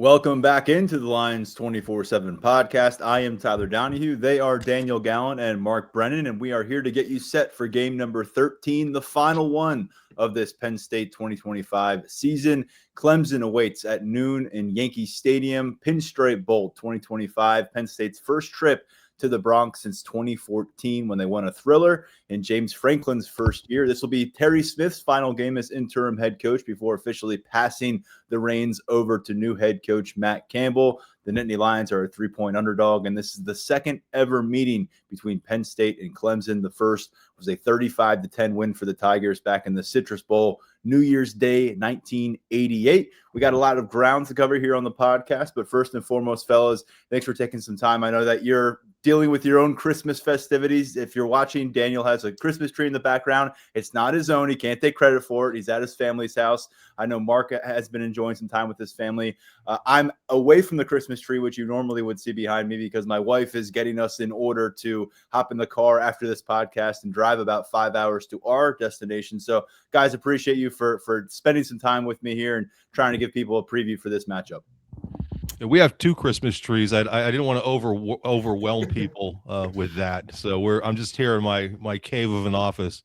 Welcome back into the Lions 24/7 podcast. I am Tyler Donahue. They are Daniel Gallen and Mark Brennan, and we are here to get you set for game number 13, the final one of this Penn State 2025 season. Clemson awaits at noon in Yankee Stadium. Pinstripe Bowl 2025, Penn State's first trip to the Bronx since 2014 when they won a thriller in James Franklin's first year. This will be Terry Smith's final game as interim head coach before officially passing the reins over to new head coach Matt Campbell. The Nittany Lions are a 3-point underdog, and this is the second ever meeting between Penn State and Clemson. The first was a 35-10 win for the Tigers back in the Citrus Bowl, New Year's Day, 1988. We got a lot of ground to cover here on the podcast, but first and foremost, fellas, thanks for taking some time. I know that you're dealing with your own Christmas festivities. If you're watching, Daniel has a Christmas tree in the background. It's not his own. He can't take credit for it. He's at his family's house. I know Mark has been enjoying some time with his family. I'm away from the Christmas tree, which you normally would see behind me, because my wife is getting us in order to hop in the car after this podcast and drive about 5 hours to our destination. So, guys, appreciate you for spending some time with me here and trying to give people a preview for this matchup. We have two Christmas trees. I didn't want to overwhelm people with that, so I'm just here in my cave of an office.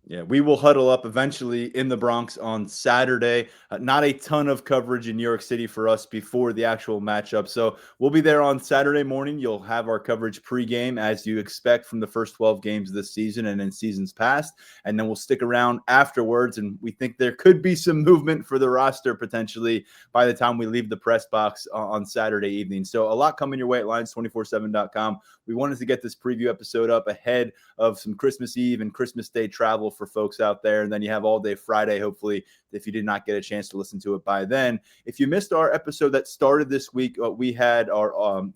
Yeah, we will huddle up eventually in the Bronx on Saturday. Not a ton of coverage in New York City for us before the actual matchup. So we'll be there on Saturday morning. You'll have our coverage pregame, as you expect from the first 12 games of this season and in seasons past. And then we'll stick around afterwards. And we think there could be some movement for the roster potentially by the time we leave the press box on Saturday evening. So a lot coming your way at Lions247.com. We wanted to get this preview episode up ahead of some Christmas Eve and Christmas Day travel for folks out there. And then you have all day Friday, hopefully, if you did not get a chance to listen to it by then. If you missed our episode that started this week, we had our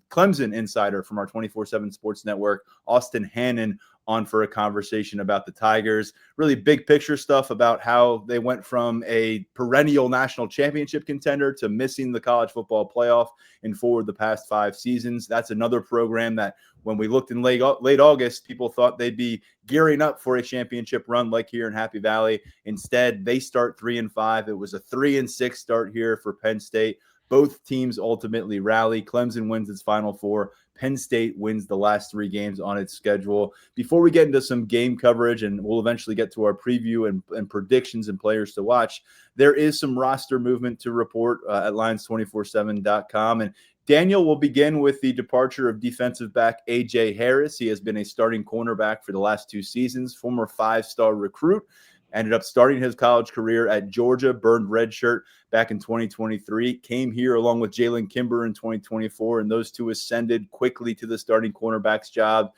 Clemson insider from our 24/7 Sports Network, Austin Hannon, on for a conversation about the Tigers. Really big picture stuff about how they went from a perennial national championship contender to missing the college football playoff in 4 of the past 5 seasons. That's another program that when we looked in late August, people thought they'd be gearing up for a championship run like here in Happy Valley. Instead, they start 3-5. It was a 3-6 start here for Penn State. Both teams ultimately rally. Clemson wins its Final Four. Penn State wins the last 3 games on its schedule. Before we get into some game coverage, and we'll eventually get to our preview and predictions and players to watch, there is some roster movement to report at Lions247.com. And Daniel will begin with the departure of defensive back A.J. Harris. He has been a starting cornerback for the last 2 seasons, former 5-star recruit. Ended up starting his college career at Georgia, burned redshirt back in 2023, came here along with Jalen Kimber in 2024, and those two ascended quickly to the starting cornerback's job.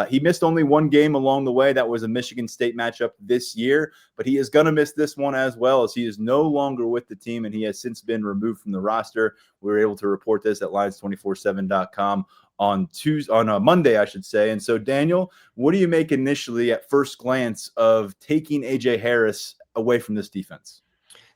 He missed only 1 game along the way. That was a Michigan State matchup this year, but he is going to miss this one as well, as he is no longer with the team, and he has since been removed from the roster. We were able to report this at Lions247.com on Monday, I should say. And so, Daniel, what do you make initially at first glance of taking A.J. Harris away from this defense?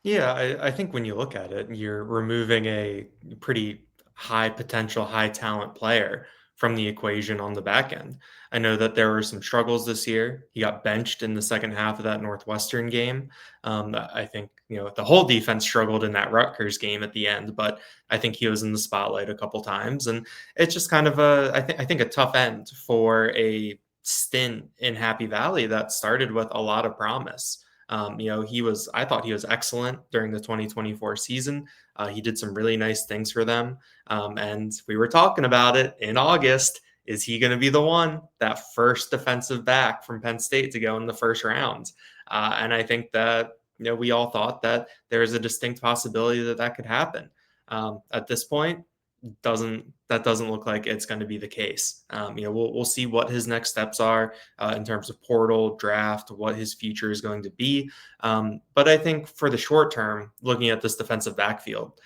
Yeah, I think when you look at it, you're removing a pretty high potential, high talent player from the equation on the back end. I know that there were some struggles this year. He got benched in the second half of that Northwestern game. I think, the whole defense struggled in that Rutgers game at the end, but I think he was in the spotlight a couple times. And it's just kind of I think a tough end for a stint in Happy Valley that started with a lot of promise. I thought he was excellent during the 2024 season. He did some really nice things for them. And we were talking about it in August. Is he going to be the one, that first defensive back from Penn State to go in the first round? And I think that, we all thought that there is a distinct possibility that could happen. At this point, that doesn't look like it's going to be the case. We'll see what his next steps are in terms of portal, draft, what his future is going to be. But I think for the short term, looking at this defensive backfield,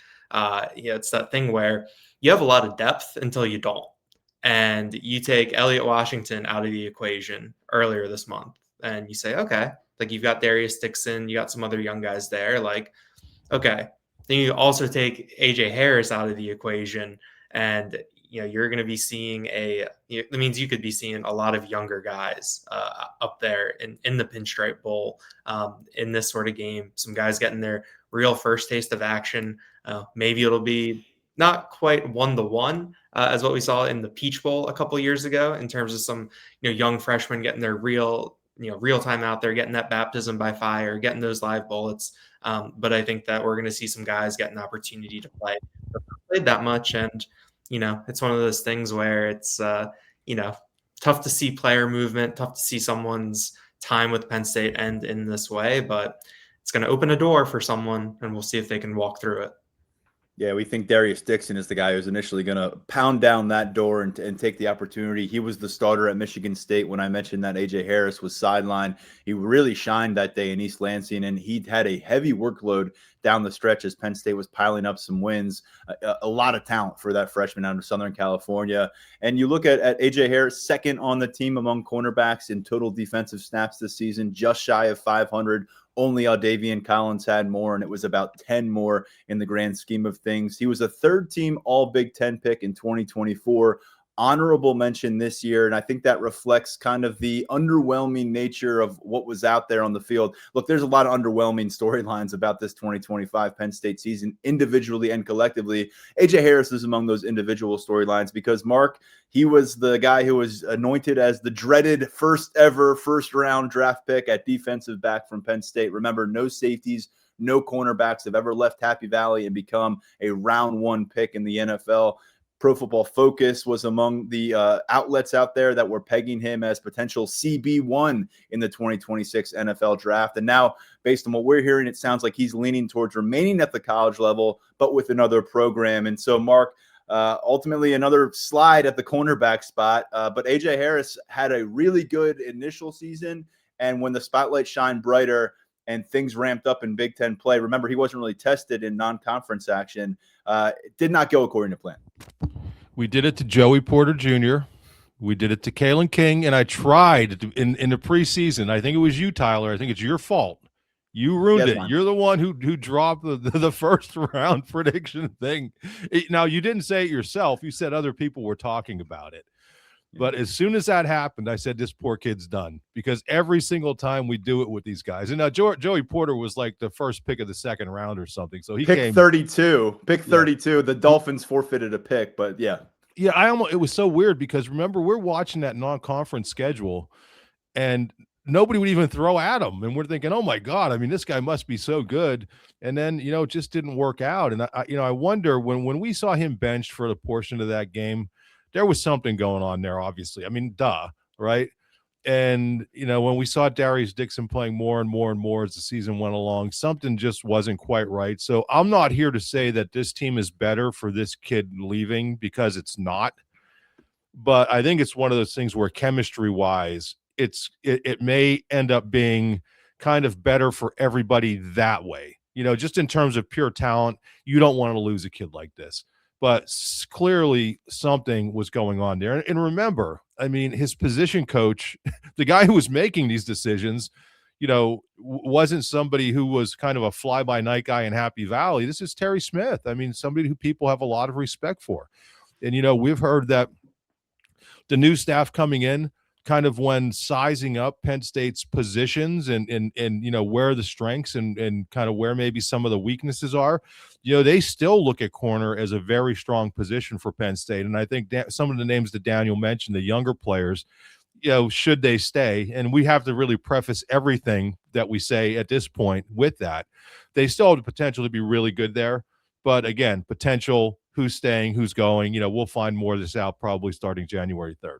it's that thing where you have a lot of depth until you don't. And you take Elliott Washington out of the equation earlier this month, and you say, okay, like you've got Darius Dixon, you got some other young guys there. Like, okay. Then you also take A.J. Harris out of the equation, and you're going to be seeing that means you could be seeing a lot of younger guys up there in the Pinstripe Bowl in this sort of game. Some guys getting their real first taste of action. Maybe it'll be not quite 1-to-1 as what we saw in the Peach Bowl a couple years ago in terms of some young freshmen getting their real time out there, getting that baptism by fire, getting those live bullets. But I think that we're going to see some guys get an opportunity to play. They've not played that much, and it's one of those things where it's tough to see player movement, tough to see someone's time with Penn State end in this way, but it's going to open a door for someone, and we'll see if they can walk through it. Yeah, we think Darius Dixon is the guy who's initially going to pound down that door and take the opportunity. He was the starter at Michigan State when I mentioned that A.J. Harris was sidelined. He really shined that day in East Lansing, and he had a heavy workload down the stretch as Penn State was piling up some wins. A lot of talent for that freshman out of Southern California. And you look at A.J. Harris, second on the team among cornerbacks in total defensive snaps this season, just shy of 500. Only Aldavian Collins had more, and it was about 10 more in the grand scheme of things. He was a third-team All-Big Ten pick in 2024. Honorable mention this year, and I think that reflects kind of the underwhelming nature of what was out there on the field. Look, there's a lot of underwhelming storylines about this 2025 Penn State season, individually and collectively. A.J. Harris is among those individual storylines because, Mark, he was the guy who was anointed as the dreaded first-round draft pick at defensive back from Penn State. Remember, no safeties, no cornerbacks have ever left Happy Valley and become a round one pick in the NFL. Pro Football Focus was among the outlets out there that were pegging him as potential CB1 in the 2026 NFL draft. And now, based on what we're hearing, it sounds like he's leaning towards remaining at the college level, but with another program. And so, Mark, ultimately another slide at the cornerback spot. But A.J. Harris had a really good initial season. And when the spotlight shined brighter and things ramped up in Big Ten play, remember, he wasn't really tested in non-conference action. It did not go according to plan. We did it to Joey Porter Jr. We did it to Kalen King, and I tried in the preseason. I think it was you, Tyler. I think it's your fault. You ruined it. You're the one who dropped the first round prediction thing. Now, you didn't say it yourself. You said other people were talking about it. But as soon as that happened, I said, this poor kid's done, because every single time we do it with these guys. And now Joey Porter was like the first pick of the second round or something. So he came 32. Pick 32. Yeah. The Dolphins forfeited a pick, but yeah. Yeah, it was so weird because remember, we're watching that non-conference schedule and nobody would even throw at him. And we're thinking, oh my God, I mean, this guy must be so good. And then, it just didn't work out. And I wonder when we saw him benched for the portion of that game, there was something going on there, obviously. I mean, right? And, when we saw Darius Dixon playing more and more and more as the season went along, something just wasn't quite right. So I'm not here to say that this team is better for this kid leaving, because it's not. But I think it's one of those things where chemistry-wise, it may end up being kind of better for everybody that way. Just in terms of pure talent, you don't want to lose a kid like this. But clearly something was going on there. And remember, I mean, his position coach, the guy who was making these decisions, wasn't somebody who was kind of a fly-by-night guy in Happy Valley. This is Terry Smith. I mean, somebody who people have a lot of respect for. And, we've heard that the new staff coming in, kind of when sizing up Penn State's positions and where the strengths and kind of where maybe some of the weaknesses are, they still look at corner as a very strong position for Penn State. And I think some of the names that Daniel mentioned, the younger players, should they stay, and we have to really preface everything that we say at this point with that, they still have the potential to be really good there. But again, potential, who's staying, who's going, we'll find more of this out probably starting January 3rd.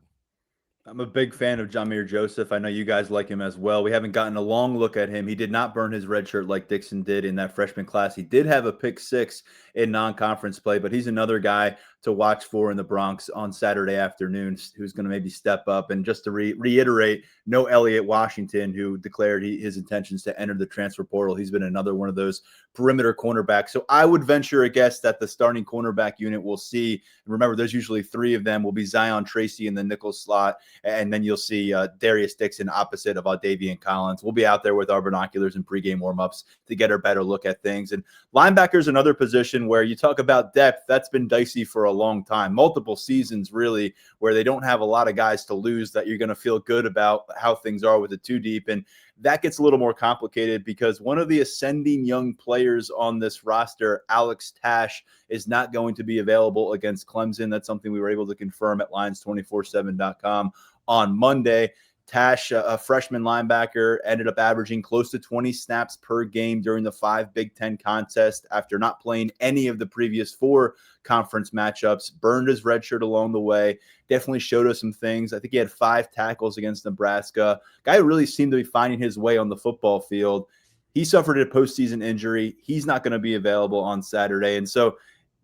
I'm a big fan of Jameer Joseph. I know you guys like him as well. We haven't gotten a long look at him. He did not burn his red shirt like Dixon did in that freshman class. He did have a pick 6 in non-conference play, but he's another guy to watch for in the Bronx on Saturday afternoon who's going to maybe step up. And just to reiterate, no Elliott Washington, who declared his intentions to enter the transfer portal. He's been another one of those perimeter cornerbacks. So I would venture a guess that the starting cornerback unit will see, and remember, there's usually 3 of them, will be Zion Tracy in the nickel slot, and then you'll see Darius Dixon opposite of Aldavian Collins. We'll be out there with our binoculars and pregame warmups to get a better look at things. And linebacker is another position where you talk about depth. That's been dicey for a long time, multiple seasons really, where they don't have a lot of guys to lose that you're going to feel good about how things are with the 2 deep. And that gets a little more complicated because one of the ascending young players on this roster, Alex Tash, is not going to be available against Clemson. That's something we were able to confirm at Lions247.com on Monday. Tash, a freshman linebacker, ended up averaging close to 20 snaps per game during the 5 Big Ten contests after not playing any of the previous 4 conference matchups, burned his red shirt along the way, definitely showed us some things. I think he had 5 tackles against Nebraska. Guy really seemed to be finding his way on the football field. He suffered a postseason injury. He's not going to be available on Saturday. And so,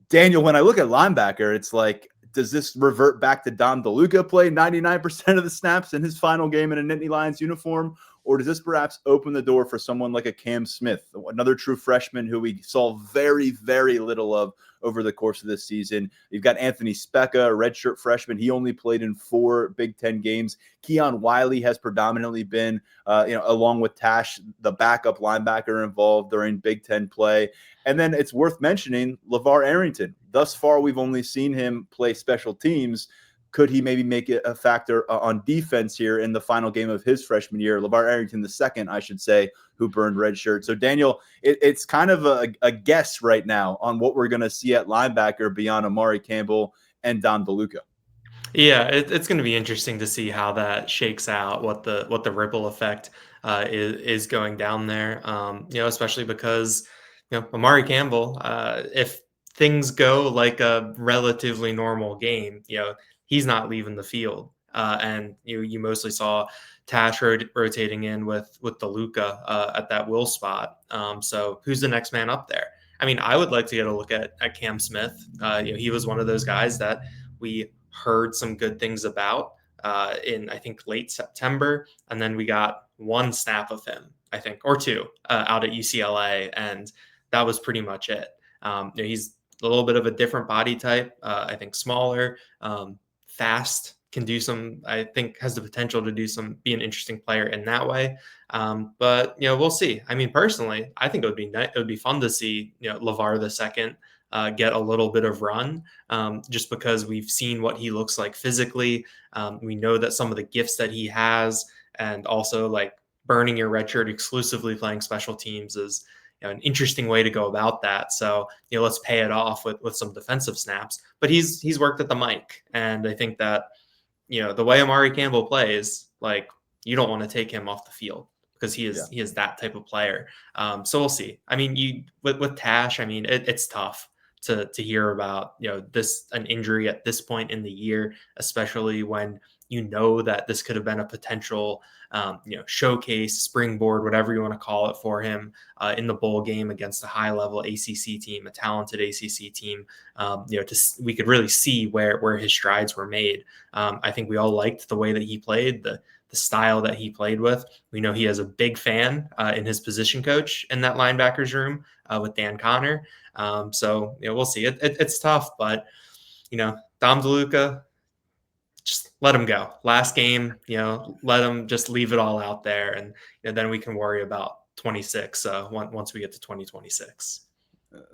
Daniel, when I look at linebacker, it's like, does this revert back to Dom DeLuca play 99% of the snaps in his final game in a Nittany Lions uniform? Or does this perhaps open the door for someone like a Cam Smith, another true freshman who we saw very, very little of over the course of this season? You've got Anthony Specca, a redshirt freshman. He only played in 4 Big Ten games. Keon Wiley has predominantly been, along with Tash, the backup linebacker involved during Big Ten play. And then it's worth mentioning LeVar Arrington. Thus far, we've only seen him play special teams. Could he maybe make it a factor on defense here in the final game of his freshman year? LeVar Arrington II, I should say, who burned red shirt. So, Daniel, it's kind of a guess right now on what we're going to see at linebacker beyond Amari Campbell and Dom DeLuca. Yeah, it's going to be interesting to see how that shakes out, what the ripple effect is going down there. Especially because Amari Campbell, if things go like a relatively normal game, he's not leaving the field. And you mostly saw Tash rotating in with DeLuca at that will spot. So who's the next man up there? I mean, I would like to get a look at Cam Smith. He was one of those guys that we heard some good things about in, I think, late September. And then we got 1 snap of him, I think, or 2 out at UCLA. And that was pretty much it. He's a little bit of a different body type. I think smaller, fast, can do some, I think has the potential to be an interesting player in that way. But we'll see. I mean, personally, I think it would be fun to see, LeVar II get a little bit of run, just because we've seen what he looks like physically. We know that some of the gifts that he has, and also like burning your red shirt exclusively playing special teams is an interesting way to go about that. So, let's pay it off with some defensive snaps. But he's worked at the mic, and I think that the way Amari Campbell plays, like, you don't want to take him off the field because he is that type of player. So we'll see. I mean, with Tash, I mean, it's tough to hear about an injury at this point in the year, especially when that this could have been a potential showcase, springboard, whatever you want to call it, for him in the bowl game against a high-level ACC team, a talented ACC team. We could really see where his strides were made. I think we all liked the way that he played, the style that he played with. We know he has a big fan in his position coach in that linebackers room with Dan Connor. So we'll see. It's tough, but Dom DeLuca, just let him go. Last game, let him just leave it all out there, and then we can worry about 26 once we get to 2026.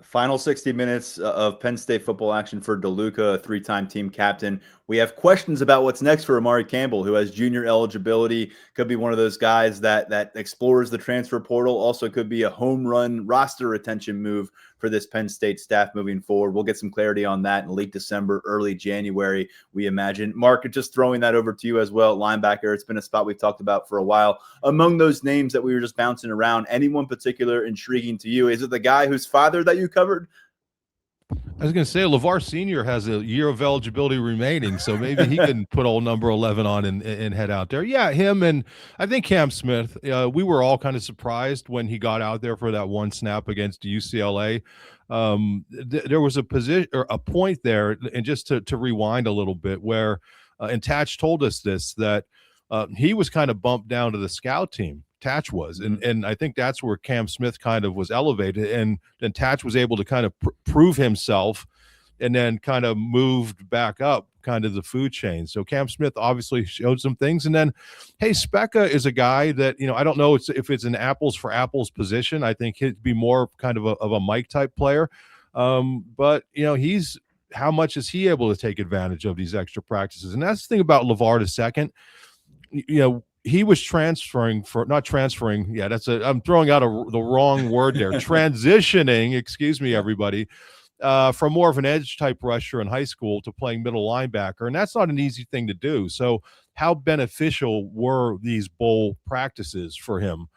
Final 60 minutes of Penn State football action for DeLuca, a 3-time team captain. We have questions about what's next for Amari Campbell, who has junior eligibility, could be one of those guys that explores the transfer portal, also could be a home run roster retention move for this Penn State staff moving forward. We'll get some clarity on that in late December, early January, we imagine. Mark, just throwing that over to you as well. Linebacker, it's been a spot we've talked about for a while. Among those names that we were just bouncing around, anyone particular intriguing to you? Is it the guy whose father that you covered? I was going to say LeVar Sr. has a year of eligibility remaining, so maybe he can put old number 11 on and head out there. Yeah, him, and I think Cam Smith. We were all kind of surprised when he got out there for that 1 snap against UCLA. There was a position or a point there, and just to rewind a little bit, where and Tatch told us that he was kind of bumped down to the scout team. Tatch was, and I think that's where Cam Smith kind of was elevated, and then Tatch was able to kind of prove himself, and then kind of moved back up kind of the food chain. So Cam Smith obviously showed some things, and then hey, Specca is a guy that I don't know if it's an apples for apples position. I think he'd be more kind of a Mike type player, but he's how much is he able to take advantage of these extra practices? And that's the thing about LeVar II. he was not transferring. Yeah, I'm throwing out the wrong word there. Transitioning, excuse me, everybody, from more of an edge type rusher in high school to playing middle linebacker. And that's not an easy thing to do. So how beneficial were these bowl practices for him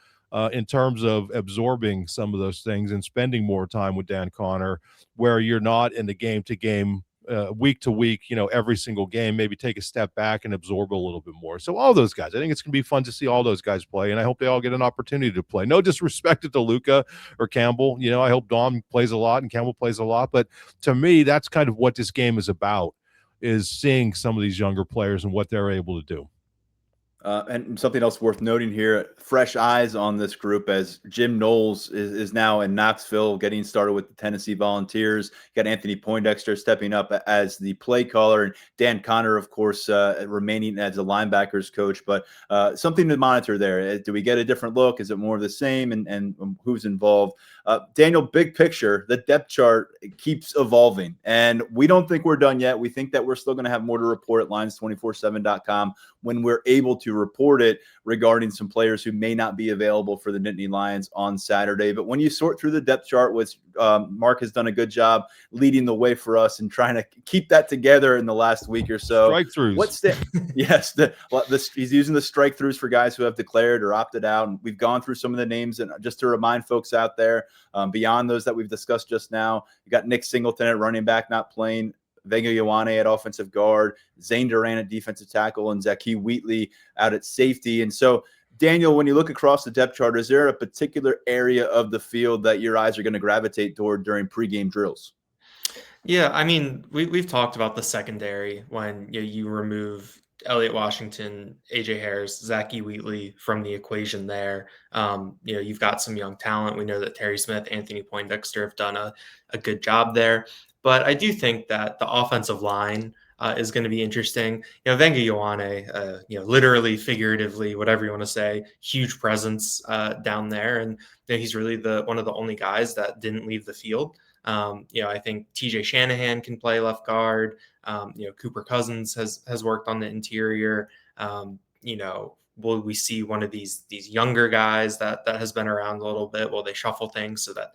in terms of absorbing some of those things and spending more time with Dan Connor, where you're not in the game to game, week to week, every single game, maybe take a step back and absorb a little bit more. So all those guys, I think it's going to be fun to see all those guys play, and I hope they all get an opportunity to play. No disrespect to Luka or Campbell. I hope Dom plays a lot and Campbell plays a lot, but to me, that's kind of what this game is about, is seeing some of these younger players and what they're able to do. And something else worth noting here, fresh eyes on this group, as Jim Knowles is now in Knoxville getting started with the Tennessee Volunteers. You got Anthony Poindexter stepping up as the play caller, and Dan Connor, of course, remaining as a linebackers coach. But something to monitor there. Do we get a different look? Is it more of the same? And who's involved? Daniel, big picture, the depth chart keeps evolving, and we don't think we're done yet. We think that we're still going to have more to report at Lions247.com when we're able to report it regarding some players who may not be available for the Nittany Lions on Saturday. But when you sort through the depth chart, which Mark has done a good job leading the way for us and trying to keep that together in the last week or so. Strike throughs. Yes, he's using the strike throughs for guys who have declared or opted out. And we've gone through some of the names, and just to remind folks out there, beyond those that we've discussed just now, you got Nick Singleton at running back not playing, Vega Ioane at offensive guard, Zane Duran at defensive tackle, and Zaki Wheatley out at safety. And so, Daniel, when you look across the depth chart, is there a particular area of the field that your eyes are going to gravitate toward during pregame drills? Yeah, I mean, we've talked about the secondary when you remove Elliott Washington, AJ Harris, Zaki Wheatley from the equation there. You've got some young talent. We know that Terry Smith, Anthony Poindexter have done a good job there. But I do think that the offensive line is going to be interesting. Venga Ioane, literally, figuratively, whatever you want to say, huge presence down there. And he's really one of the only guys that didn't leave the field. I think TJ Shanahan can play left guard. Cooper Cousins has worked on the interior. Will we see one of these younger guys that has been around a little bit? Will they shuffle things so that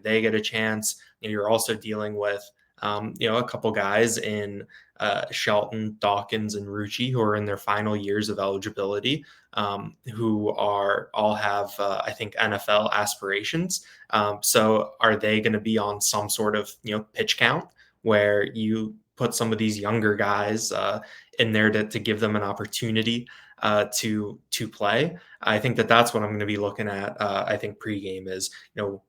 they get a chance? You're also dealing with a couple guys in Shelton, Dawkins, and Rucci who are in their final years of eligibility, who all have I think NFL aspirations. So are they going to be on some sort of pitch count where you put some of these younger guys in there to give them an opportunity to play? I think that's what I'm going to be looking at. I think pregame is,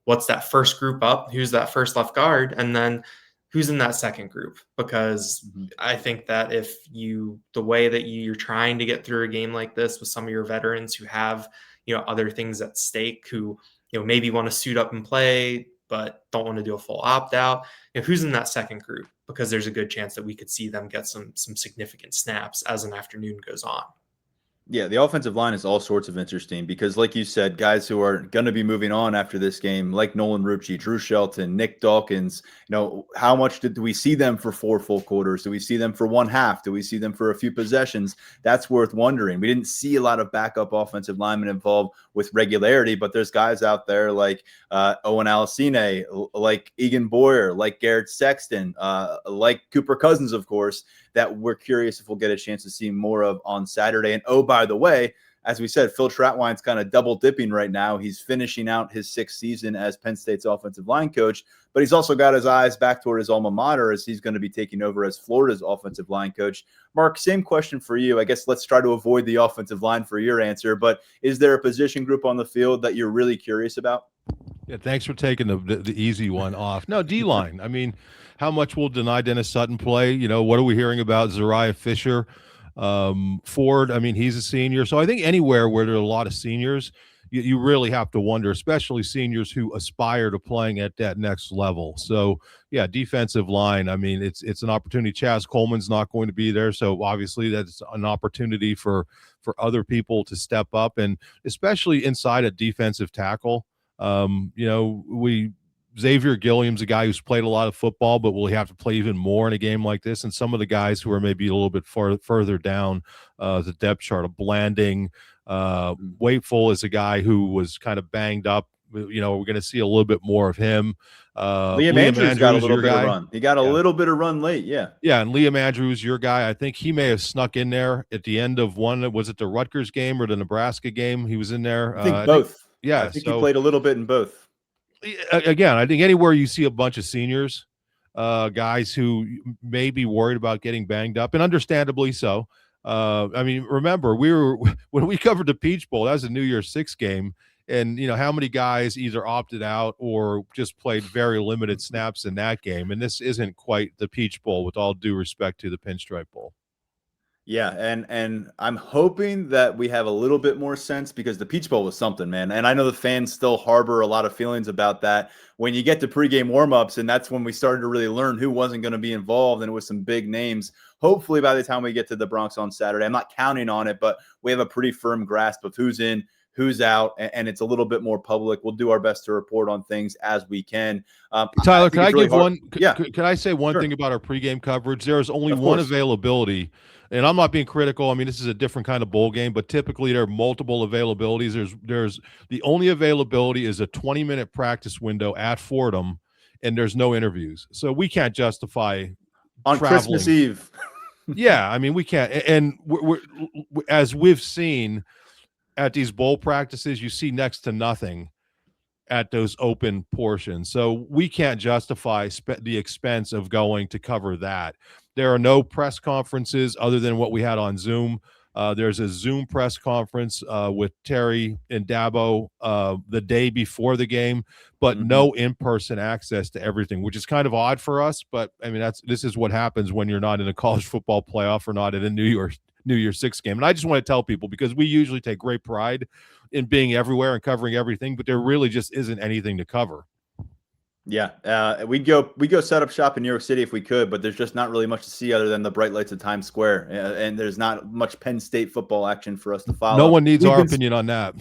what's that first group up? Who's that first left guard? And then who's in that second group? Because I think that if the way that you're trying to get through a game like this with some of your veterans who have, other things at stake, who, maybe want to suit up and play, but don't want to do a full opt out, who's in that second group? Because there's a good chance that we could see them get some significant snaps as an afternoon goes on. Yeah, the offensive line is all sorts of interesting because, like you said, guys who are going to be moving on after this game, like Nolan Rucci, Drew Shelton, Nick Dawkins, how much do we see them for 4 full quarters? Do we see them for 1/2? Do we see them for a few possessions? That's worth wondering. We didn't see a lot of backup offensive linemen involved with regularity, but there's guys out there like Owen Alasine, like Egan Boyer, like Garrett Sexton, like Cooper Cousins, of course, that we're curious if we'll get a chance to see more of on Saturday. And oh, by the way, as we said, Phil Trautwein's kind of double dipping right now. He's finishing out his 6th season as Penn State's offensive line coach, but he's also got his eyes back toward his alma mater as he's going to be taking over as Florida's offensive line coach. Mark, same question for you. I guess let's try to avoid the offensive line for your answer, but is there a position group on the field that you're really curious about? Yeah, thanks for taking the easy one off. No, D-line. I mean, how much will deny Dennis Sutton play? What are we hearing about Zariah Fisher? Ford, I mean, he's a senior. So I think anywhere where there are a lot of seniors, you really have to wonder, especially seniors who aspire to playing at that next level. So, yeah, defensive line, I mean, it's an opportunity. Chaz Coleman's not going to be there. So obviously that's an opportunity for other people to step up, and especially inside a defensive tackle. Xavier Gilliam's a guy who's played a lot of football, but will he have to play even more in a game like this? And some of the guys who are maybe a little bit further down the depth chart, of Blanding, Waitful is a guy who was kind of banged up. We're going to see a little bit more of him. Liam Andrews got a little bit of run. He got a little bit of run late. Yeah. Yeah. And Liam Andrews, your guy, I think he may have snuck in there at the end of one. Was it the Rutgers game or the Nebraska game? He was in there. I think both. Yeah. I think he played a little bit in both. Again, I think anywhere you see a bunch of seniors, guys who may be worried about getting banged up, and understandably so. I mean, remember, when we covered the Peach Bowl, that was a New Year's Six game. And, how many guys either opted out or just played very limited snaps in that game. And this isn't quite the Peach Bowl, with all due respect to the Pinstripe Bowl. Yeah, and I'm hoping that we have a little bit more sense, because the Peach Bowl was something, man. And I know the fans still harbor a lot of feelings about that. When you get to pregame warmups, and that's when we started to really learn who wasn't going to be involved, and it was some big names. Hopefully by the time we get to the Bronx on Saturday, I'm not counting on it, but we have a pretty firm grasp of who's in, who's out, and it's a little bit more public. We'll do our best to report on things as we can. Tyler, can I give one? Yeah. Can I say one thing about our pregame coverage? There is only one availability, and I'm not being critical. I mean, this is a different kind of bowl game, but typically there are multiple availabilities. There's the only availability is a 20-minute practice window at Fordham, and there's no interviews, so we can't justify on traveling. Christmas Eve. Yeah, I mean, we can't. And we're as we've seen at these bowl practices, you see next to nothing at those open portions. So we can't justify the expense of going to cover that. There are no press conferences other than what we had on Zoom. There's a Zoom press conference with Terry and Dabo the day before the game, but no in-person access to everything, which is kind of odd for us. But I mean, this is what happens when you're not in a college football playoff or not in a New Year's Six game. And I just want to tell people, because we usually take great pride in being everywhere and covering everything, but there really just isn't anything to cover. Yeah, we'd go set up shop in New York City if we could, but there's just not really much to see other than the bright lights of Times Square, and there's not much Penn State football action for us to follow. No one needs our opinion on that.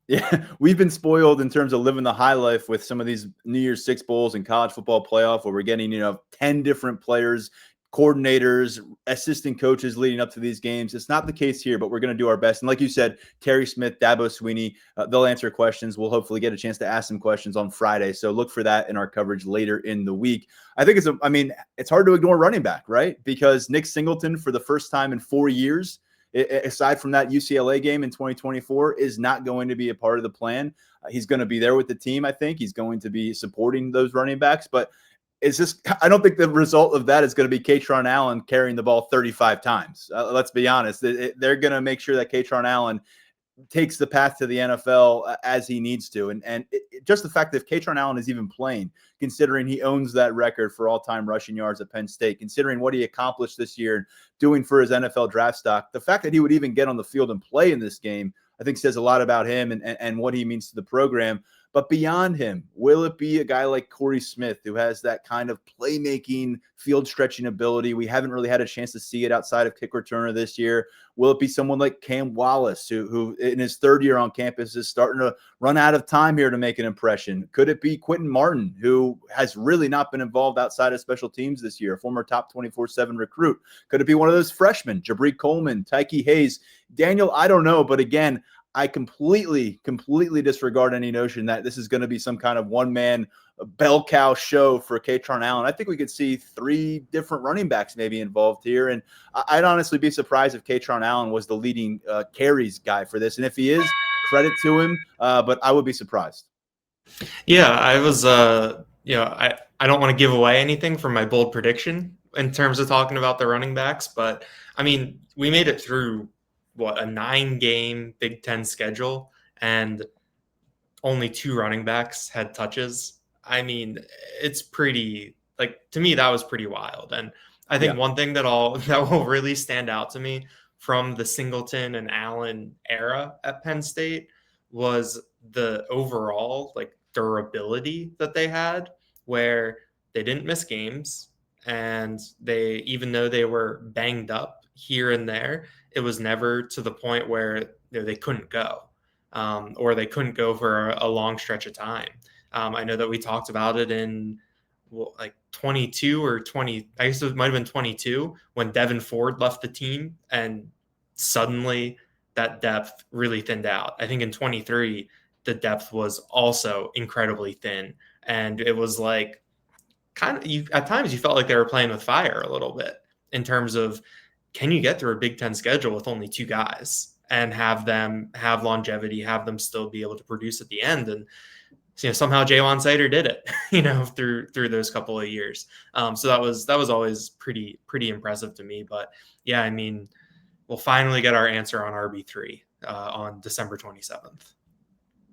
Yeah, we've been spoiled in terms of living the high life with some of these New Year's Six bowls and college football playoff, where we're getting 10 different players, coordinators, assistant coaches leading up to these games. It's not the case here, but we're going to do our best. And like you said, Terry Smith, Dabo Sweeney, they'll answer questions. We'll hopefully get a chance to ask some questions on Friday. So look for that in our coverage later in the week. I think it's hard to ignore running back, right? Because Nick Singleton, for the first time in 4 years, aside from that UCLA game in 2024, is not going to be a part of the plan. He's going to be there with the team. I think he's going to be supporting those running backs, but I don't think the result of that is going to be Kaytron Allen carrying the ball 35 times. Let's be honest. They're going to make sure that Kaytron Allen takes the path to the NFL as he needs to. And just the fact that if Kaytron Allen is even playing, considering he owns that record for all-time rushing yards at Penn State, considering what he accomplished this year doing for his NFL draft stock, the fact that he would even get on the field and play in this game, I think says a lot about him and what he means to the program. But beyond him, will it be a guy like Corey Smith, who has that kind of playmaking, field stretching ability? We haven't really had a chance to see it outside of kick returner this year. Will it be someone like Cam Wallace, who in his third year on campus is starting to run out of time here to make an impression? Could it be Quentin Martin, who has really not been involved outside of special teams this year, a former top 24/7 recruit? Could it be one of those freshmen, Jabri Coleman, Tyke Hayes? Daniel, I don't know. But again, I completely disregard any notion that this is going to be some kind of one-man bell cow show for Kaytron Allen. I think we could see 3 different running backs maybe involved here. And I'd honestly be surprised if Kaytron Allen was the leading carries guy for this. And if he is, credit to him, but I would be surprised. Yeah, I was, I don't want to give away anything from my bold prediction in terms of talking about the running backs, but I mean, we made it through a 9-game Big Ten schedule, and only 2 running backs had touches. I mean, it's pretty, to me, that was pretty wild. And I think one thing that will really stand out to me from the Singleton and Allen era at Penn State was the overall durability that they had, where they didn't miss games, and even though they were banged up here and there, it was never to the point where they couldn't go, or they couldn't go for a long stretch of time. I know that we talked about it in like 22 or 20. I guess it might have been 22 when Devin Ford left the team, and suddenly that depth really thinned out. I think in 23, the depth was also incredibly thin. And it was like at times you felt like they were playing with fire a little bit in terms of, can you get through a Big Ten schedule with only 2 guys and have them have longevity, have them still be able to produce at the end? And somehow Jalen Sider did it, through those couple of years. So that was always pretty impressive to me. But yeah, I mean, we'll finally get our answer on RB3 on December 27th.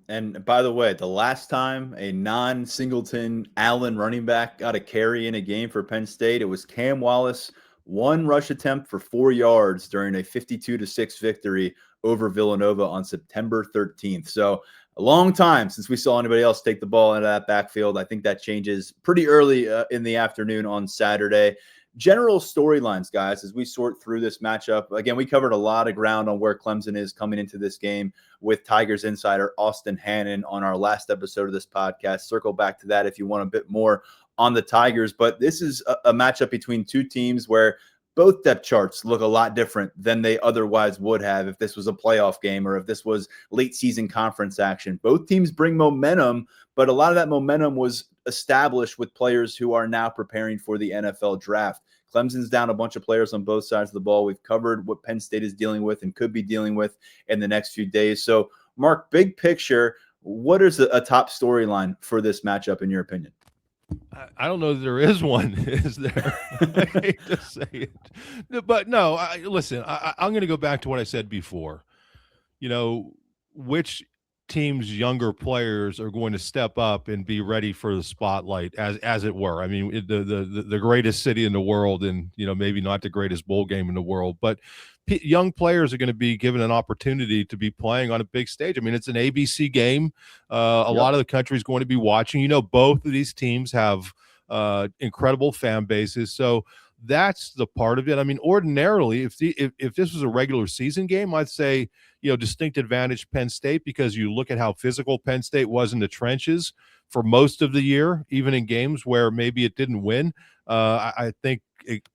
And by the way, the last time a non-Singleton Allen running back got a carry in a game for Penn State, it was Cam Wallace, 1 rush attempt for 4 yards during a 52-6 victory over Villanova on September 13th. So a long time since we saw anybody else take the ball into that backfield. I think that changes pretty early in the afternoon on Saturday. General storylines, guys, as we sort through this matchup. Again, we covered a lot of ground on where Clemson is coming into this game with Tigers insider Austin Hannon on our last episode of this podcast. Circle back to that if you want a bit more on the Tigers. But this is a matchup between two teams where both depth charts look a lot different than they otherwise would have if this was a playoff game or if this was late season conference action. Both teams bring momentum, but a lot of that momentum was established with players who are now preparing for the NFL draft. Clemson's down a bunch of players on both sides of the ball. We've covered what Penn State is dealing with and could be dealing with in the next few days. So, Mark, big picture, what is a top storyline for this matchup in your opinion? I don't know that there is one, is there? I hate to say it. But no, listen, I'm going to go back to what I said before. Which team's younger players are going to step up and be ready for the spotlight, as it were. I mean, the greatest city in the world, and maybe not the greatest bowl game in the world, but young players are going to be given an opportunity to be playing on a big stage. I mean, it's an ABC game. A lot of the country is going to be watching. Both of these teams have incredible fan bases, so that's the part of it. I mean, ordinarily, if this was a regular season game, I'd say, distinct advantage Penn State, because you look at how physical Penn State was in the trenches for most of the year, even in games where maybe it didn't win. I think,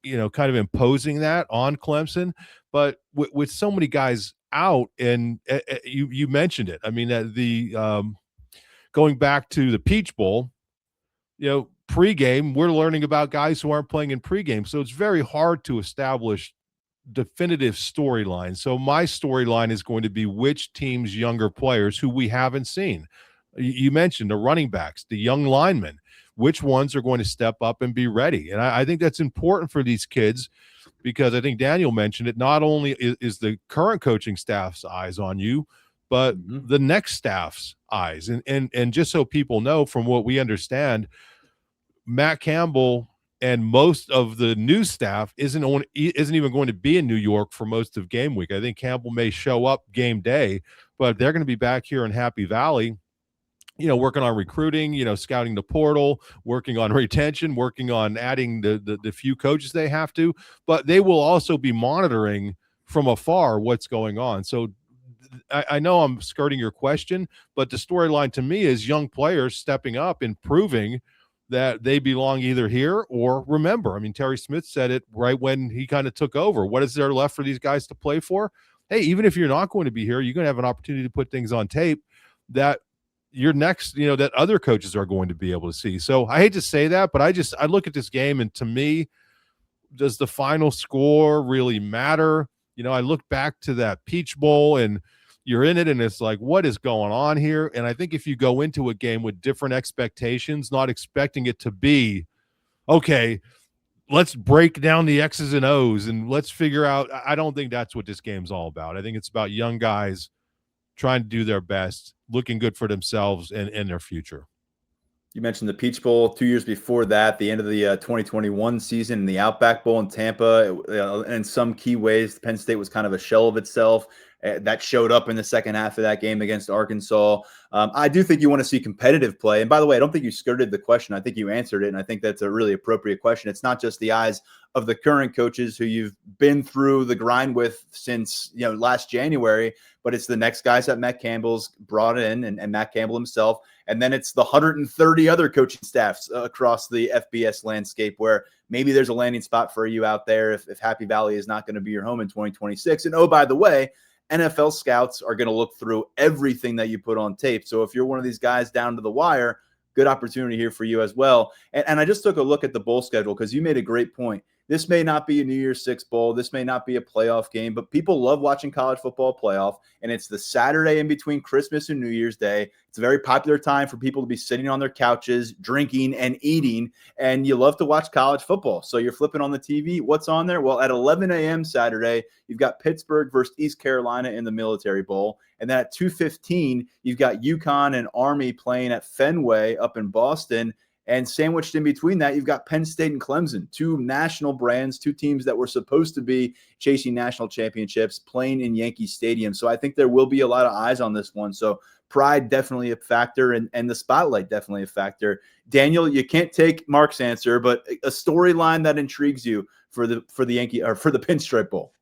kind of imposing that on Clemson. But with so many guys out, and you mentioned it. I mean, going back to the Peach Bowl, pregame, we're learning about guys who aren't playing in pregame. So it's very hard to establish definitive storyline. So my storyline is going to be which team's younger players who we haven't seen. You mentioned the running backs, the young linemen, which ones are going to step up and be ready. And I think that's important for these kids, because I think Daniel mentioned it. Not only is the current coaching staff's eyes on you, but the next staff's eyes. And just so people know, from what we understand, Matt Campbell and most of the new staff isn't even going to be in New York for most of game week. I think Campbell may show up game day, but they're going to be back here in Happy Valley, working on recruiting, scouting the portal, working on retention, working on adding the few coaches they have to. But they will also be monitoring from afar what's going on. So I know I'm skirting your question, but the storyline to me is young players stepping up and proving that they belong either here or remember. I mean, Terry Smith said it right when he kind of took over. What is there left for these guys to play for? Hey, even if you're not going to be here, you're going to have an opportunity to put things on tape that your next, that other coaches are going to be able to see. So I hate to say that, but I look at this game, and to me, does the final score really matter? I look back to that Peach Bowl, and you're in it, and it's like, what is going on here? And I think if you go into a game with different expectations, not expecting it to be, okay, let's break down the X's and O's and let's figure out, I don't think that's what this game's all about. I think it's about young guys trying to do their best, looking good for themselves and their future. You mentioned the Peach Bowl 2 years before that, the end of the 2021 season, and the Outback Bowl in Tampa. In some key ways, Penn State was kind of a shell of itself. that showed up in the second half of that game against Arkansas. I do think you want to see competitive play. And by the way, I don't think you skirted the question. I think you answered it, and I think that's a really appropriate question. It's not just the eyes of the current coaches who you've been through the grind with since last January, but it's the next guys that Matt Campbell's brought in and Matt Campbell himself. And then it's the 130 other coaching staffs across the FBS landscape where maybe there's a landing spot for you out there if Happy Valley is not going to be your home in 2026. And oh, by the way, NFL scouts are going to look through everything that you put on tape. So if you're one of these guys down to the wire, good opportunity here for you as well. And I just took a look at the bowl schedule because you made a great point. This may not be a New Year's Six bowl. This may not be a playoff game, but people love watching college football playoff. And it's the Saturday in between Christmas and New Year's Day. It's a very popular time for people to be sitting on their couches, drinking and eating. And you love to watch college football. So you're flipping on the TV. What's on there? Well, at 11 a.m. Saturday, you've got Pittsburgh versus East Carolina in the Military Bowl. And then at 2:15, you've got UConn and Army playing at Fenway up in Boston. And sandwiched in between that, you've got Penn State and Clemson, two national brands, two teams that were supposed to be chasing national championships, playing in Yankee Stadium. So I think there will be a lot of eyes on this one. So pride definitely a factor, and the spotlight definitely a factor. Daniel, you can't take Mark's answer, but a storyline that intrigues you for the Yankee or for the Pinstripe Bowl.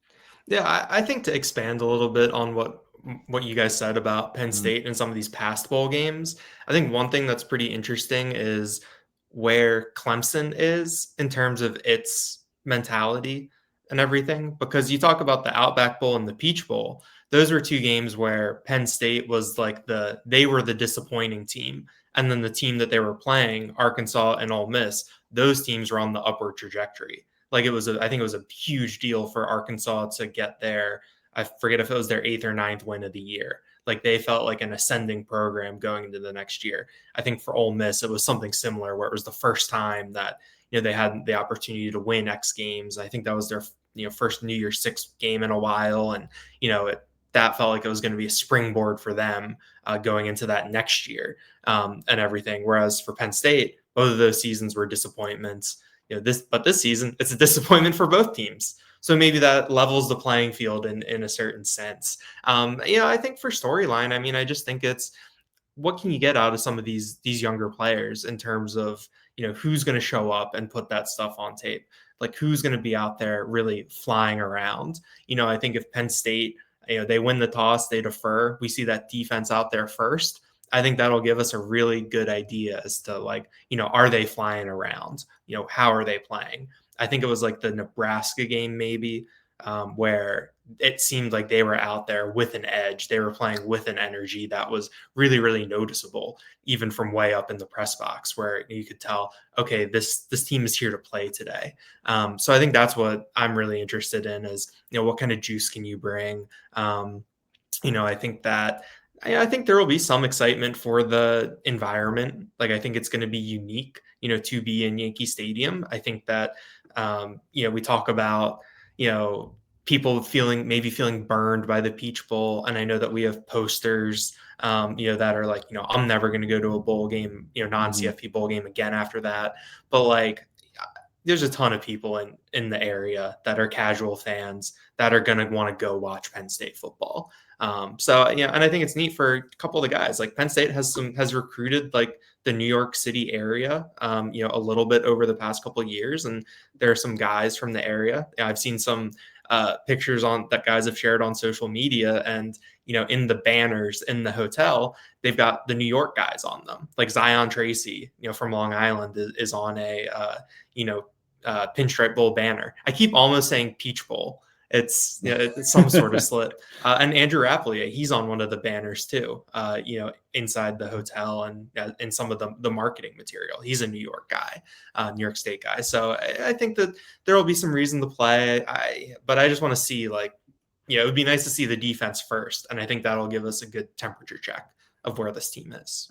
Yeah, I think to expand a little bit on what you guys said about Penn State and some of these past bowl games, I think one thing that's pretty interesting is where Clemson is in terms of its mentality and everything. Because you talk about the Outback Bowl and the Peach Bowl, those were two games where Penn State was like they were the disappointing team. And then the team that they were playing, Arkansas and Ole Miss, those teams were on the upward trajectory. Like I think it was a huge deal for Arkansas to get there. I forget if it was their 8th or 9th win of the year. Like they felt like an ascending program going into the next year. I think for Ole Miss, it was something similar where it was the first time that, they had the opportunity to win X Games. I think that was their, first New Year's Six game in a while. And, that felt like it was going to be a springboard for them going into that next year and everything. Whereas for Penn State, both of those seasons were disappointments. This season, it's a disappointment for both teams. So maybe that levels the playing field in a certain sense. I think for storyline, I just think it's what can you get out of some of these younger players in terms of, who's going to show up and put that stuff on tape, like who's going to be out there really flying around. I think if Penn State, they win the toss, they defer, we see that defense out there first. I think that'll give us a really good idea as to are they flying around? How are they playing? I think it was like the Nebraska game, maybe, where it seemed like they were out there with an edge. They were playing with an energy that was really, really noticeable, even from way up in the press box, where you could tell, okay, this team is here to play today. So I think that's what I'm really interested in is, what kind of juice can you bring? I think that I think there will be some excitement for the environment. Like, I think it's going to be unique, to be in Yankee Stadium. I think that, we talk about, people feeling burned by the Peach Bowl. And I know that we have posters, that are like, I'm never going to go to a bowl game, non-CFP bowl game again after that. But like, there's a ton of people in the area that are casual fans that are going to want to go watch Penn State football. And I think it's neat for a couple of the guys. Like Penn State has recruited like the New York City area, a little bit over the past couple of years, and there are some guys from the area. I've seen some pictures that guys have shared on social media, and in the banners in the hotel, they've got the New York guys on them. Like Zion Tracy, from Long Island, is on a Pinstripe Bowl banner. I keep almost saying Peach Bowl. It's it's some sort of slip. And Andrew Rapplier, he's on one of the banners too, inside the hotel and in some of the marketing material. He's a New York guy, New York State guy. So I think that there will be some reason to play. But I just want to see it would be nice to see the defense first. And I think that'll give us a good temperature check of where this team is.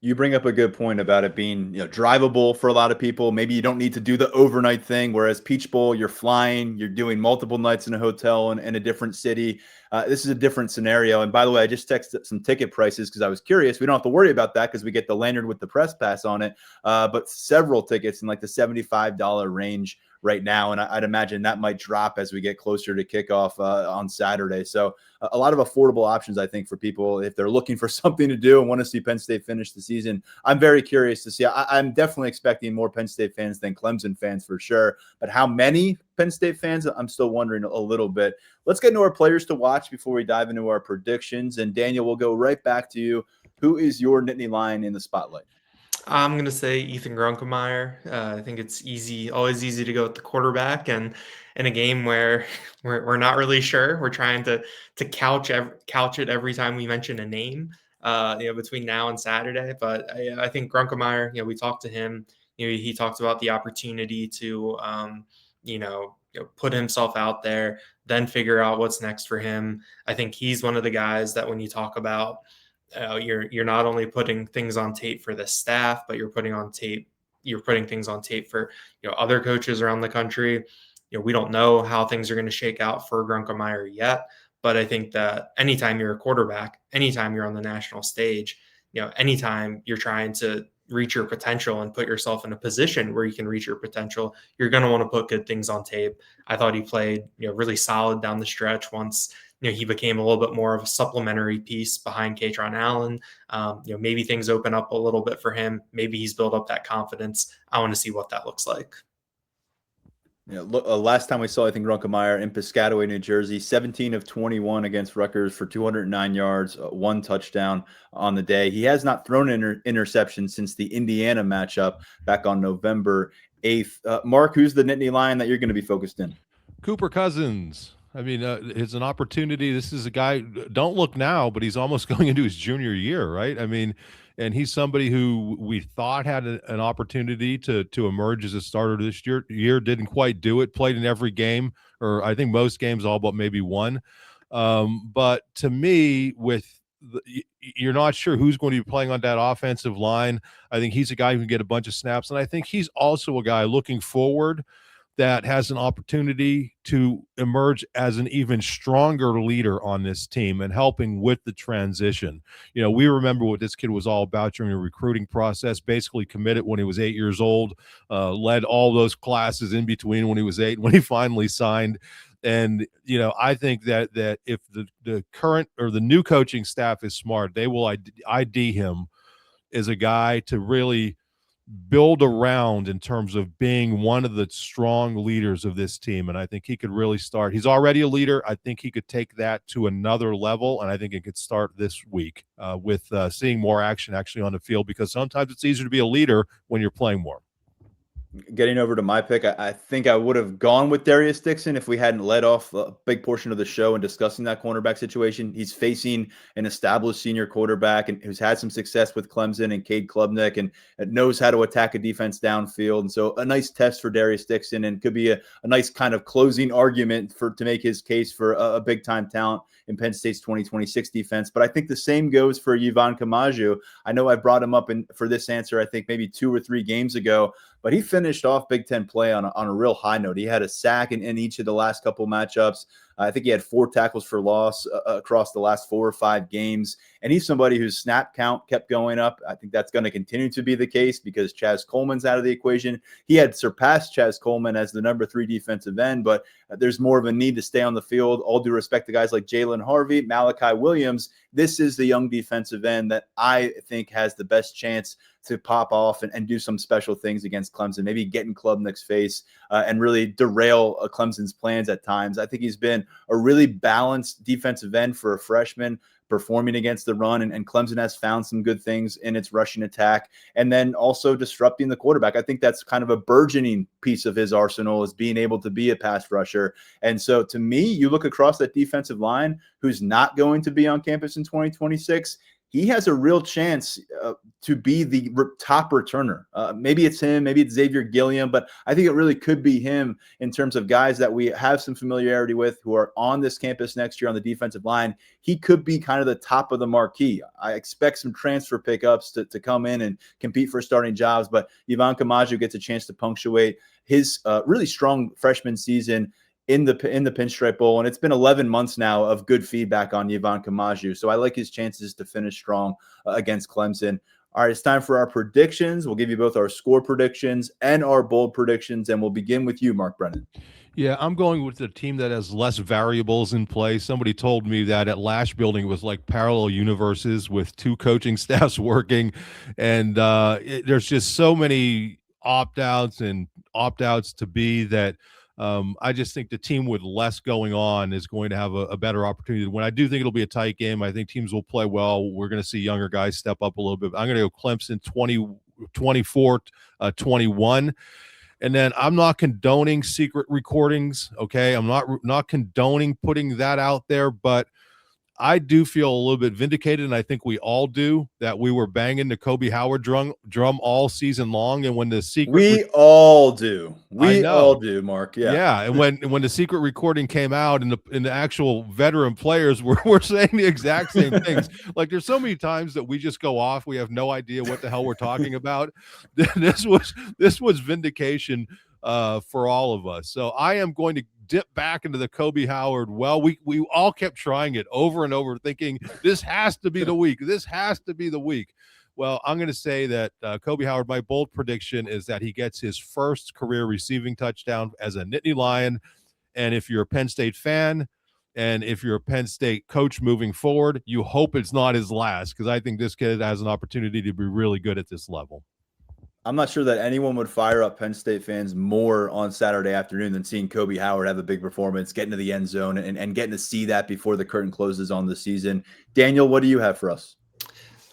You bring up a good point about it being, drivable for a lot of people. Maybe you don't need to do the overnight thing, whereas Peach Bowl, you're flying, you're doing multiple nights in a hotel in a different city. This is a different scenario. And by the way, I just texted some ticket prices because I was curious. We don't have to worry about that because we get the lanyard with the press pass on it. But several tickets in like the $75 range right now. And I'd imagine that might drop as we get closer to kickoff on Saturday. So a lot of affordable options, I think, for people if they're looking for something to do and want to see Penn State finish the season. I'm very curious to see. I'm definitely expecting more Penn State fans than Clemson fans for sure. But how many Penn State fans? I'm still wondering a little bit. Let's get into our players to watch before we dive into our predictions. And Daniel, we'll go right back to you. Who is your Nittany Lion in the spotlight? I'm going to say Ethan Grunkemeyer. I think it's always easy to go with the quarterback, and in a game where we're not really sure, we're trying to couch it every time we mention a name, between now and Saturday. But I think Grunkemeyer, we talked to him, he talked about the opportunity to, put himself out there, then figure out what's next for him. I think he's one of the guys that when you talk about, you're not only putting things on tape for the staff, but you're putting things on tape for other coaches around the country. We don't know how things are going to shake out for Grunkemeyer yet, but I think that anytime you're a quarterback, anytime you're on the national stage, anytime you're trying to reach your potential and put yourself in a position where you can reach your potential, you're going to want to put good things on tape. I thought he played really solid down the stretch once he became a little bit more of a supplementary piece behind Katron Allen. Maybe things open up a little bit for him. Maybe he's built up that confidence. I want to see what that looks like. Last time we saw, I think, Grunkemeyer in Piscataway, New Jersey, 17 of 21 against Rutgers for 209 yards, 1 touchdown on the day. He has not thrown an interception since the Indiana matchup back on November 8th. Mark, who's the Nittany Lion that you're going to be focused in? Cooper Cousins. I mean, it's an opportunity. This is a guy, don't look now, but he's almost going into his junior year, right? I mean, and he's somebody who we thought had an opportunity to emerge as a starter this year, didn't quite do it, played in every game, or I think most games, all but maybe one. But to me, you're not sure who's going to be playing on that offensive line. I think he's a guy who can get a bunch of snaps, and I think he's also a guy looking forward that has an opportunity to emerge as an even stronger leader on this team and helping with the transition. We remember what this kid was all about during the recruiting process, basically committed when he was 8 years old, led all those classes in between when he was 8, when he finally signed. And, I think that if the current or the new coaching staff is smart, they will ID him as a guy to really build around in terms of being one of the strong leaders of this team. And I think he could really start. He's already a leader. I think he could take that to another level. And I think it could start this week with seeing more action actually on the field, because sometimes it's easier to be a leader when you're playing more. Getting over to my pick, I think I would have gone with Darius Dixon if we hadn't led off a big portion of the show and discussing that cornerback situation. He's facing an established senior quarterback and who's had some success with Clemson and Cade Klubnik and knows how to attack a defense downfield. And so a nice test for Darius Dixon, and could be a nice kind of closing argument to make his case for a big-time talent in Penn State's 2026 defense. But I think the same goes for Yvan Kamaju. I know I brought him up for this answer, I think maybe 2 or 3 games ago, but he finished off Big Ten play on a real high note. He had a sack in each of the last couple matchups. I think he had 4 tackles for loss across the last 4 or 5 games. And he's somebody whose snap count kept going up. I think that's going to continue to be the case because Chaz Coleman's out of the equation. He had surpassed Chaz Coleman as the number 3 defensive end, but there's more of a need to stay on the field. All due respect to guys like Jalen Harvey, Malachi Williams. This is the young defensive end that I think has the best chance to pop off and do some special things against Clemson, maybe get in Klubnik's face and really derail Clemson's plans at times. I think he's been a really balanced defensive end for a freshman, performing against the run, and Clemson has found some good things in its rushing attack, and then also disrupting the quarterback. I think that's kind of a burgeoning piece of his arsenal, is being able to be a pass rusher. And so to me, you look across that defensive line, who's not going to be on campus in 2026, he has a real chance to be the top returner. Maybe it's him, maybe it's Xavier Gilliam, but I think it really could be him in terms of guys that we have some familiarity with who are on this campus next year on the defensive line. He could be kind of the top of the marquee. I expect some transfer pickups to come in and compete for starting jobs, but Yvan Kamaju gets a chance to punctuate his really strong freshman season in the Pinstripe Bowl, and it's been 11 months now of good feedback on Yvan Kamaju. So I like his chances to finish strong against Clemson. All right, it's time for our predictions. We'll give you both our score predictions and our bold predictions, and we'll begin with you, Mark Brennan. Yeah, I'm going with the team that has less variables in play. Somebody told me that at Lash Building was like parallel universes with two coaching staffs working, and there's just so many opt-outs and opt-outs to be that I just think the team with less going on is going to have a better opportunity. When I do think it'll be a tight game, I think teams will play well. We're going to see younger guys step up a little bit. I'm going to go Clemson 24-21. And then I'm not condoning secret recordings. Okay. I'm not condoning putting that out there, but I do feel a little bit vindicated, and I think we all do, that we were banging the Kobe Howard drum all season long. And when the secret, we all do, Mark. Yeah. And when the secret recording came out, and the actual veteran players were saying the exact same things. Like, there's so many times that we just go off. We have no idea what the hell we're talking about. This was vindication for all of us. So I am going to dip back into the Kobe Howard. Well, we all kept trying it over and over, thinking this has to be the week. This has to be the week. Well, I'm going to say that Kobe Howard, my bold prediction is that he gets his first career receiving touchdown as a Nittany Lion. And if you're a Penn State fan, and if you're a Penn State coach moving forward, you hope it's not his last, because I think this kid has an opportunity to be really good at this level. I'm not sure that anyone would fire up Penn State fans more on Saturday afternoon than seeing Kobe Howard have a big performance, get into the end zone, and getting to see that before the curtain closes on the season. Daniel, what do you have for us?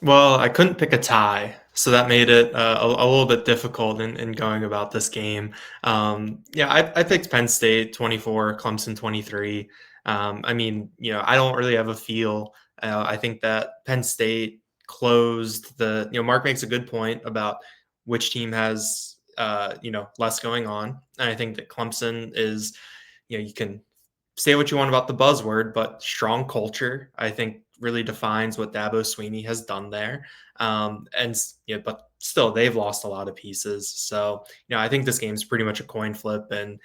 Well, I couldn't pick a tie, so that made it a little bit difficult in going about this game. I picked Penn State 24, Clemson 23. I don't really have a feel. I think that Penn State closed Mark makes a good point about which team has, less going on. And I think that Clemson is, you can say what you want about the buzzword, but strong culture, I think, really defines what Dabo Swinney has done there. But still, they've lost a lot of pieces. So, I think this game's pretty much a coin flip. And,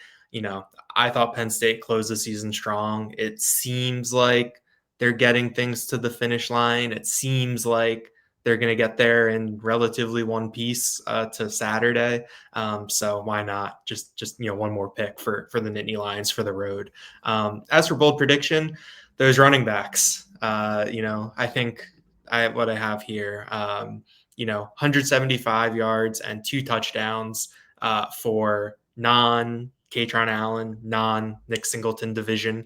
I thought Penn State closed the season strong. It seems like they're getting things to the finish line. It seems like they're going to get there in relatively one piece to Saturday. So why not just one more pick for the Nittany Lions for the road. As for bold prediction, those running backs, I think what I have here, 175 yards and 2 touchdowns for non-Katron Allen, non-Nick Singleton division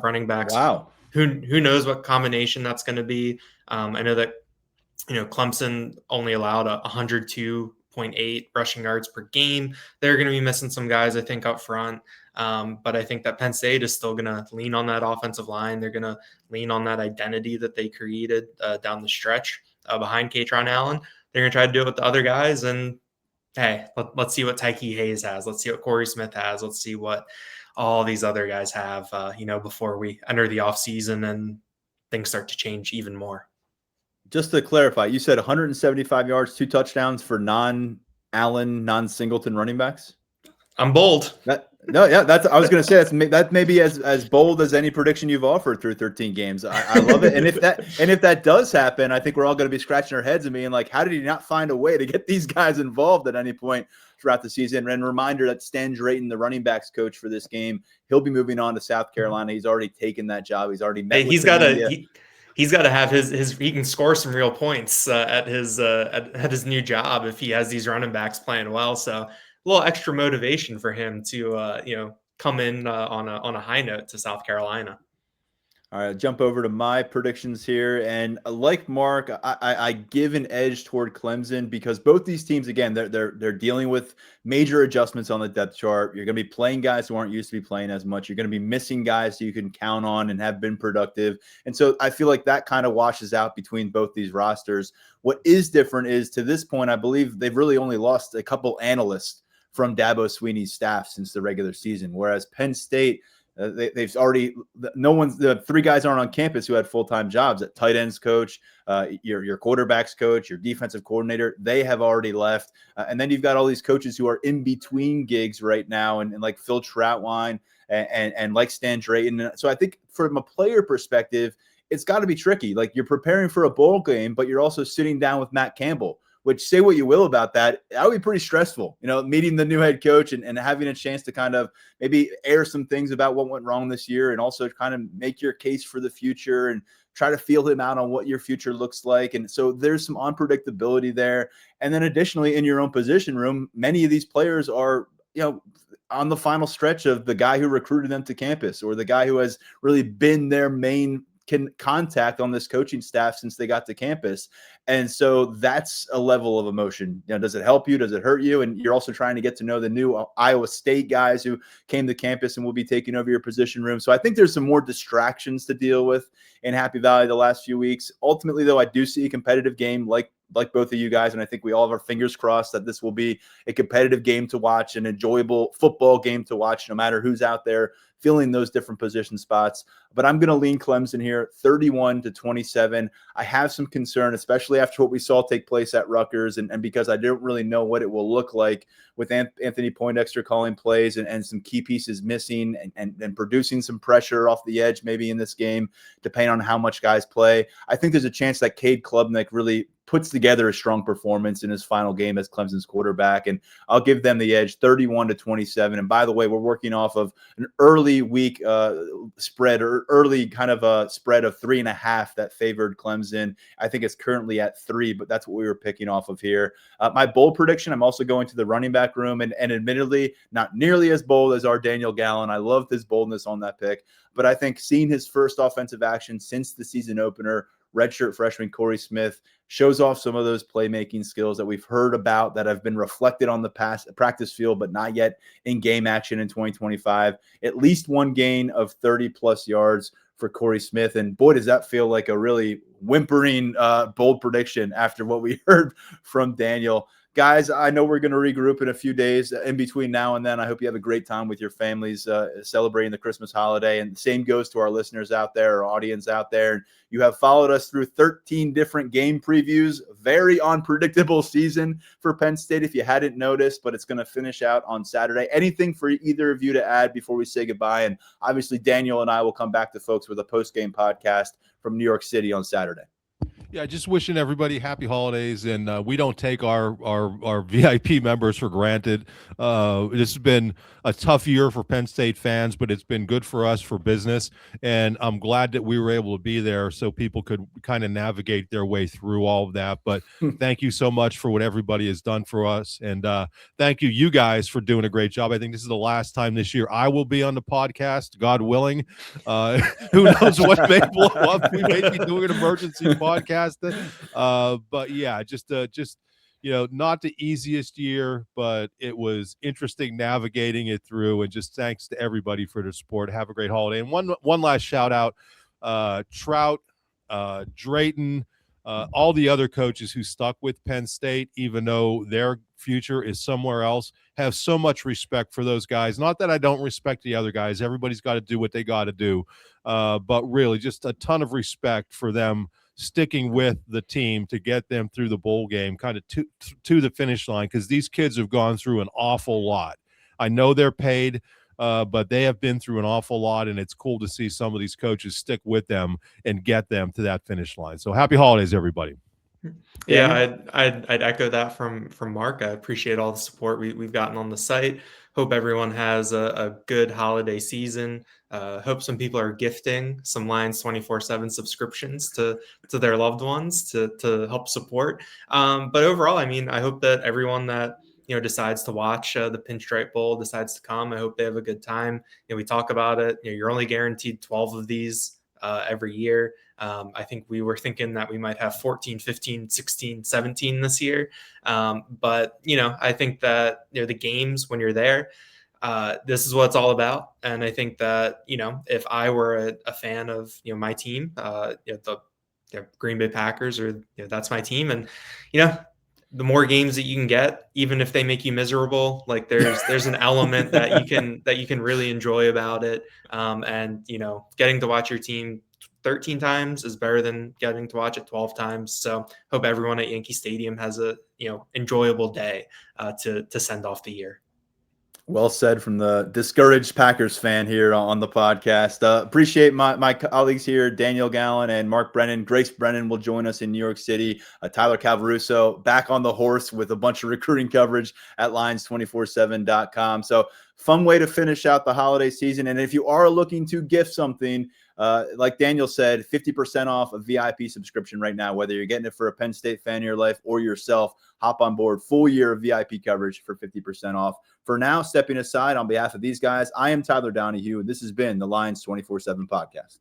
running backs. Wow. Who knows what combination that's going to be. I know that Clemson only allowed 102.8 rushing yards per game. They're going to be missing some guys, I think, up front. But I think that Penn State is still going to lean on that offensive line. They're going to lean on that identity that they created down the stretch behind Katron Allen. They're going to try to do it with the other guys. And, hey, let's see what Tyke Hayes has. Let's see what Corey Smith has. Let's see what all these other guys have, before we enter the offseason and things start to change even more. Just to clarify, you said 175 yards, 2 touchdowns for non-Allen, non-Singleton running backs? I'm bold. I was going to say that may be as bold as any prediction you've offered through 13 games. I love it. And if that does happen, I think we're all going to be scratching our heads and being like, how did he not find a way to get these guys involved at any point throughout the season? And reminder that Stan Drayton, the running backs coach for this game, he'll be moving on to South Carolina. He's already taken that job. He's already met. He's got to have his he can score some real points at his new job if he has these running backs playing well. So a little extra motivation for him to come in on a high note to South Carolina. All right, jump over to my predictions here. And like Mark, I give an edge toward Clemson because both these teams, again, they're dealing with major adjustments on the depth chart. You're going to be playing guys who aren't used to be playing as much. You're going to be missing guys who you can count on and have been productive. And so I feel like that kind of washes out between both these rosters. What is different is, to this point, I believe they've really only lost a couple analysts from Dabo Swinney's staff since the regular season, whereas Penn State, they've already the 3 guys aren't on campus who had full-time jobs. At tight ends coach, your quarterbacks coach, your defensive coordinator, they have already left. And then you've got all these coaches who are in between gigs right now, and like Phil Troutwine and like Stan Drayton. So I think from a player perspective, it's got to be tricky. Like, you're preparing for a bowl game, but you're also sitting down with Matt Campbell, which, say what you will about that, that would be pretty stressful, meeting the new head coach and having a chance to kind of maybe air some things about what went wrong this year, and also kind of make your case for the future and try to feel him out on what your future looks like. And so there's some unpredictability there. And then additionally, in your own position room, many of these players are, on the final stretch of the guy who recruited them to campus, or the guy who has really been their main contact on this coaching staff since they got to campus. And so that's a level of emotion. Does it help you? Does it hurt you? And you're also trying to get to know the new Iowa State guys who came to campus and will be taking over your position room. So I think there's some more distractions to deal with in Happy Valley the last few weeks. Ultimately, though, I do see a competitive game like both of you guys, and I think we all have our fingers crossed that this will be a competitive game to watch, an enjoyable football game to watch, no matter who's out there filling those different position spots. But I'm going to lean Clemson here, 31-27. I have some concern, especially after what we saw take place at Rutgers, and because I don't really know what it will look like with Anthony Poindexter calling plays and some key pieces missing and producing some pressure off the edge maybe in this game, depending on how much guys play. I think there's a chance that Cade Klubnik really puts together a strong performance in his final game as Clemson's quarterback, and I'll give them the edge, 31-27. And by the way, we're working off of an early week spread, or early kind of a spread of 3.5 that favored Clemson. I think it's currently at 3, but that's what we were picking off of here. My bold prediction, I'm also going to the running back room, and admittedly not nearly as bold as our Daniel Gallen. I loved his boldness on that pick, but I think seeing his first offensive action since the season opener, redshirt freshman Corey Smith, shows off some of those playmaking skills that we've heard about that have been reflected on the practice field, but not yet in game action in 2025. At least one gain of 30-plus yards for Corey Smith. And boy, does that feel like a really whimpering, bold prediction after what we heard from Daniel. Guys, I know we're going to regroup in a few days in between now and then. I hope you have a great time with your families celebrating the Christmas holiday. And the same goes to our listeners out there, our audience out there. You have followed us through 13 different game previews. Very unpredictable season for Penn State, if you hadn't noticed, but it's going to finish out on Saturday. Anything for either of you to add before we say goodbye? And obviously, Daniel and I will come back to folks with a post-game podcast from New York City on Saturday. Yeah, just wishing everybody happy holidays, and we don't take our VIP members for granted. This has been a tough year for Penn State fans, but it's been good for us for business, and I'm glad that we were able to be there so people could kind of navigate their way through all of that. But thank you so much for what everybody has done for us, and thank you guys for doing a great job. I think this is the last time this year I will be on the podcast, God willing. Who knows what may blow up? We may be doing an emergency podcast. But yeah, just not the easiest year, but it was interesting navigating it through, and just thanks to everybody for their support. Have a great holiday. And one last shout out, Trout, Drayton, all the other coaches who stuck with Penn State, even though their future is somewhere else. Have so much respect for those guys. Not that I don't respect the other guys. Everybody's got to do what they got to do. But really just a ton of respect for them sticking with the team to get them through the bowl game, kind of to the finish line, because these kids have gone through an awful lot. I know they're paid, but they have been through an awful lot, and it's cool to see some of these coaches stick with them and get them to that finish line. So happy holidays, everybody. Yeah, I'd echo that from Mark. I appreciate all the support we've gotten on the site. Hope everyone has a good holiday season. Hope some people are gifting some Lions 24/7 subscriptions to their loved ones to help support. But overall, I mean, I hope that everyone that decides to watch the Pinstripe Bowl, decides to come, I hope they have a good time. We talk about it. You're only guaranteed 12 of these every year. I think we were thinking that we might have 14, 15, 16, 17 this year. But, I think that, the games when you're there, this is what it's all about. And I think that, if I were a fan of, my team, the Green Bay Packers, or, that's my team. And, the more games that you can get, even if they make you miserable, like there's an element that you can really enjoy about it. And, getting to watch your team 13 times is better than getting to watch it 12 times. So hope everyone at Yankee Stadium has a, enjoyable day to send off the year. Well said from the discouraged Packers fan here on the podcast. Appreciate my colleagues here, Daniel Gallen and Mark Brennan. Grace Brennan will join us in New York City. Tyler Calvaruso back on the horse with a bunch of recruiting coverage at Lions247.com. So fun way to finish out the holiday season. And if you are looking to gift something, like Daniel said, 50% off a VIP subscription right now, whether you're getting it for a Penn State fan in your life or yourself. Hop on board, full year of VIP coverage for 50% off. For now, stepping aside on behalf of these guys, I am Tyler Donahue, and this has been the Lions 24/7 podcast.